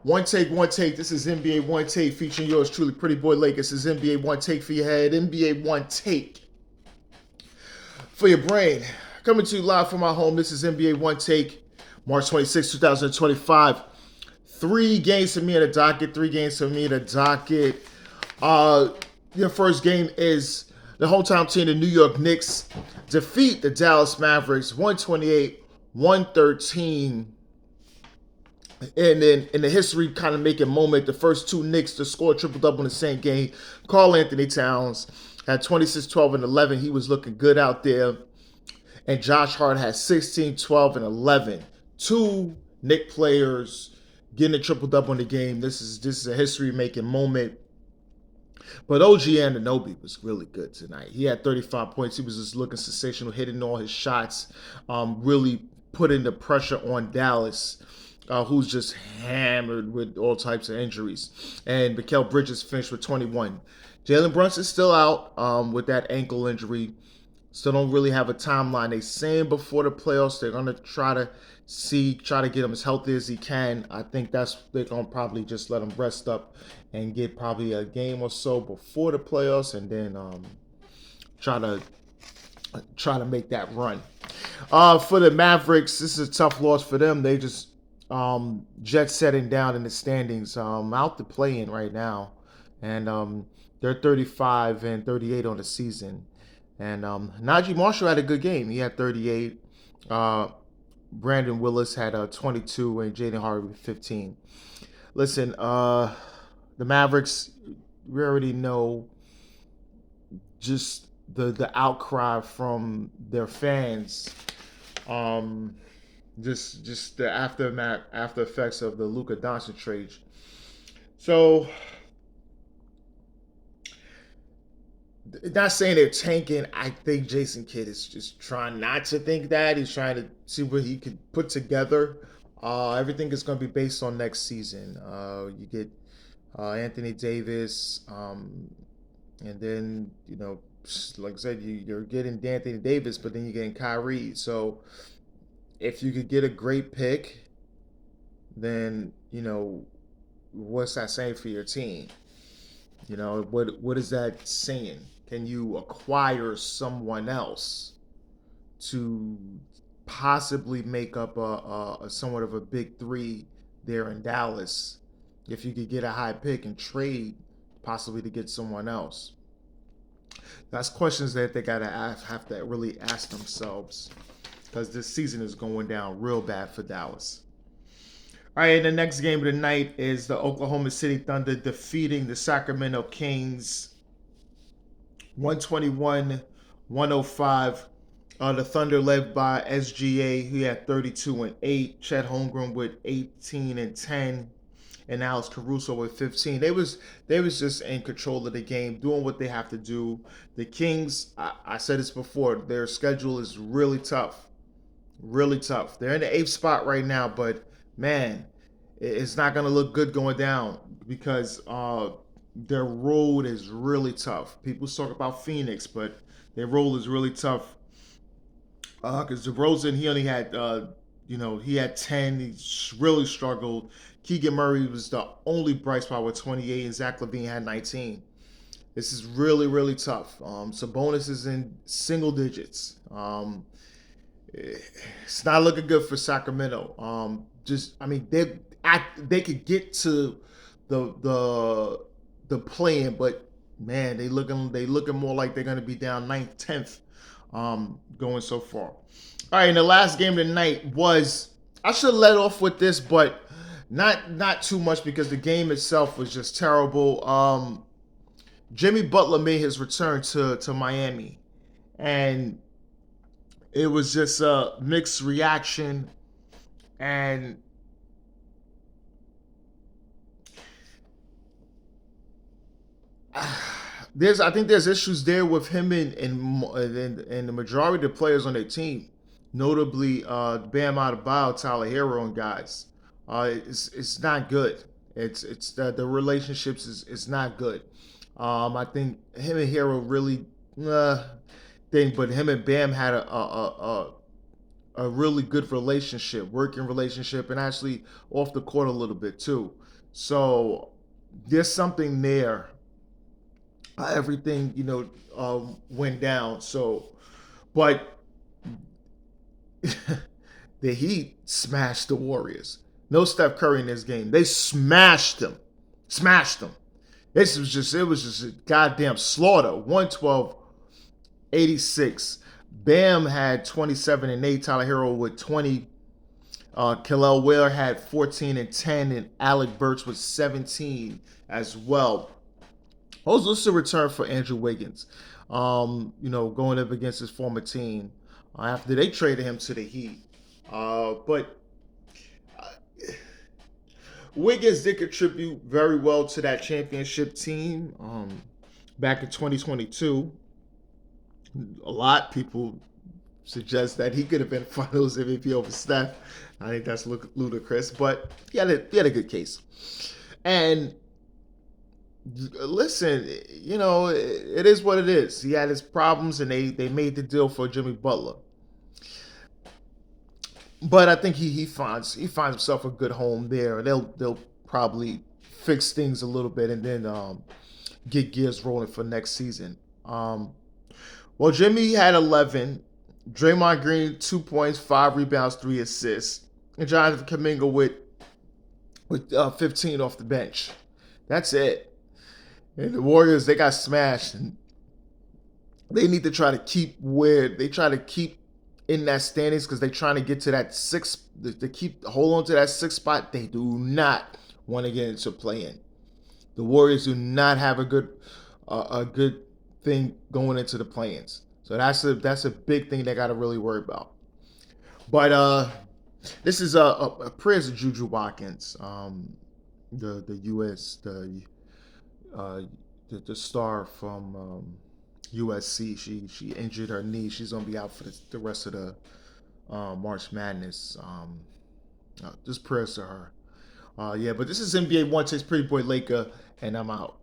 One take, one take. This is NBA One Take featuring yours truly, Pretty Boy Lake. This is NBA One Take for your head. NBA One Take for your brain. Coming to you live from my home. This is NBA One Take, March 26, 2025. 3 games for me in the docket. 3 games for me in the docket. Your first game is the hometown team, the New York Knicks, defeat the Dallas Mavericks 128-113. And then in the history kind of making moment, the first two Knicks to score a triple double in the same game. Karl Anthony Towns had 26, 12, and 11. He was looking good out there. And Josh Hart had 16, 12, and 11. Two Knick players getting a triple double in the game. This is a history making moment. But OG Anunoby was really good tonight. He had 35 points. He was just looking sensational, hitting all his shots, really putting the pressure on Dallas, who's just hammered with all types of injuries. And Mikal Bridges finished with 21. Jalen Brunson's still out with that ankle injury. Still don't really have a timeline. They saying before the playoffs they're gonna try to get him as healthy as he can. I think they're gonna probably just let him rest up and get probably a game or so before the playoffs, and then try to make that run. For the Mavericks, this is a tough loss for them. They just jet setting down in the standings, out the play-in right now, and they're 35 and 38 on the season. And Najee Marshall had a good game. He had 38. Brandon Willis had 22, and Jaden Harvey 15. Listen, the Mavericks, we already know just the outcry from their fans. Just the after effects of the Luka Doncic trade. So, not saying they're tanking. I think Jason Kidd is just trying not to think that. He's trying to see what he could put together. Everything is going to be based on next season. You get Anthony Davis, and then like I said, you're getting Anthony Davis, but then you're getting Kyrie. So if you could get a great pick, then what's that saying for your team? What is that saying? Can you acquire someone else to possibly make up a somewhat of a big three there in Dallas? If you could get a high pick and trade possibly to get someone else, that's questions that they gotta have to really ask themselves, because this season is going down real bad for Dallas. All right, the next game of the night is the Oklahoma City Thunder defeating the Sacramento Kings 121-105. The Thunder led by SGA, who had 32 and 8. Chet Holmgren with 18 and 10. And Alex Caruso with 15. They was just in control of the game, doing what they have to do. The Kings, I said this before, their schedule is really tough. Really tough. They're in the 8th spot right now, but man, it's not going to look good going down, because their road is really tough. People talk about Phoenix, but their road is really tough. Because DeRozan, he only had, he had 10. He really struggled. Keegan Murray was the only bright spot with 28, and Zach LaVine had 19. This is really, really tough. Sabonis is in single digits. It's not looking good for Sacramento. They could get to the play-in, but man, they looking more like they're gonna be down 9th, 10th, going so far. All right, and the last game of the night was, I should have let off with this, but not too much, because the game itself was just terrible. Jimmy Butler made his return to Miami, and it was just a mixed reaction. And I think there's issues there with him and the majority of the players on their team, notably Bam Adebayo, Tyler Hero, and guys. It's not good. It's the relationships is not good. I think him and Hero really thing, but him and Bam had a really good relationship, working relationship, and actually off the court a little bit too. So there's something there. Everything went down. So, but the Heat smashed the Warriors. No Steph Curry in this game. They smashed them. Smashed them. It was just a goddamn slaughter. 112-86. Bam had 27 and 8. Tyler Hero with 20. Khalil Wheeler had 14 and 10, and Alec Burks with 17 as well. Also, return for Andrew Wiggins. Going up against his former team after they traded him to the Heat. But Wiggins did contribute very well to that championship team back in 2022. A lot of people suggest that he could have been Finals MVP over Steph. I think that's ludicrous, but he had a good case. And listen, it is what it is. He had his problems, and they made the deal for Jimmy Butler. But I think he finds himself a good home there. They'll probably fix things a little bit and then get gears rolling for next season. Well, Jimmy had 11. Draymond Green 2 points, 5 rebounds, 3 assists, and Jonathan Kuminga with 15 off the bench. That's it. And the Warriors, they got smashed, and they need to try to keep in that standings because they're trying to get to that sixth. They hold on to that sixth spot. They do not want to get into play-in. The Warriors do not have a good thing going into the play-ins. So that's a big thing they got to really worry about. But this is a prayers to Juju Watkins, the U.S. The star from USC. She injured her knee. She's gonna be out for the rest of the March Madness. Just prayers to her. But this is NBA One Takes Pretty Boy Laker, and I'm out.